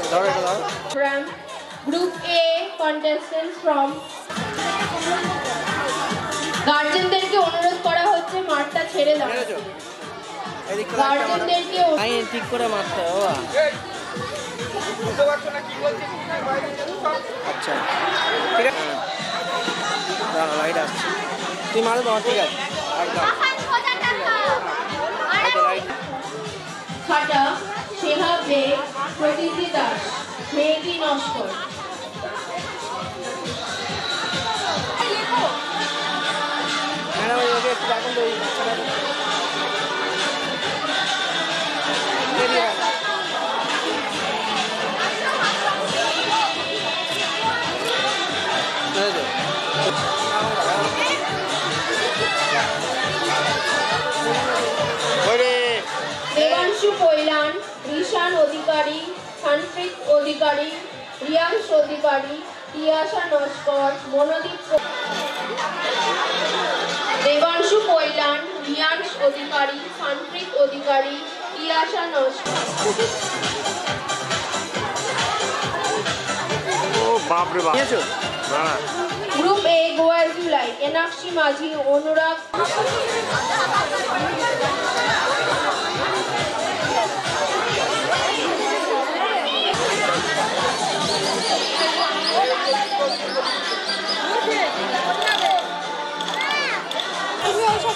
From Group A contestants from গার্জেনদেরকে অনুরোধ করা হচ্ছে মাঠটা ছেড়ে দাও। গার্জেনদেরকে ঠিক করে মারতে হবে বাবা। আচ্ছা ঠিক আছে, দাঁড়া লাইট আসছে, তুই মারো তোমার, ঠিক আছে খাটা শেহাব বেগ, প্রতীতি দাস, মেহেদি নস্কর। দেবাংশু কৈলান, ঋষান অধিকারী, সানপ্রীত অধিকারী, রিয়াংশ অধিকারী, তিয়াশা নস্কর, মনোদীপ। দেবাংশু কৈলান, রিয়াংশ অধিকারী, সানপ্রীত অধিকারী, তিয়াশা নস্কর। গ্রুপ এ গোয়া জুলাই, এনাক্ষী মাঝি, অনুরাগ।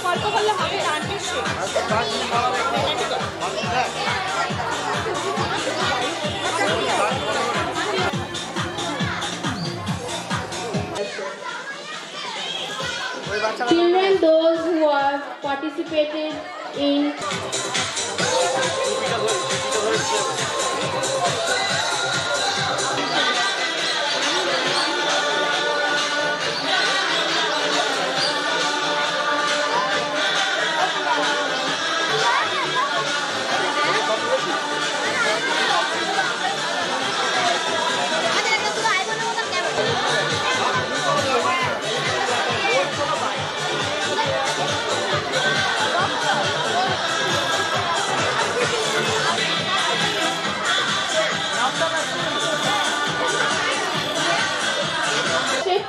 গল্প করলে হবে জানতে Children, those who have participated in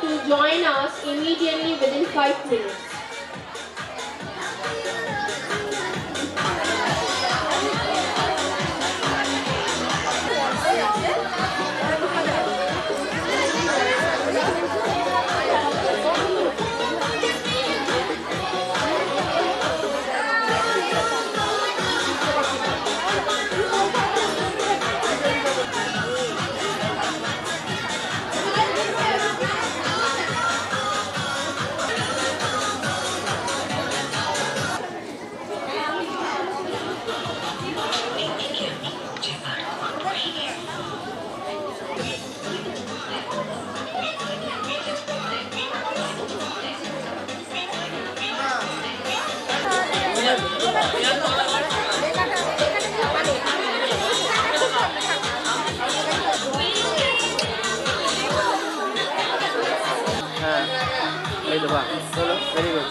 to join us immediately within 5 minutes. Very good.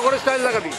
করে স্টাইল লাগাবি।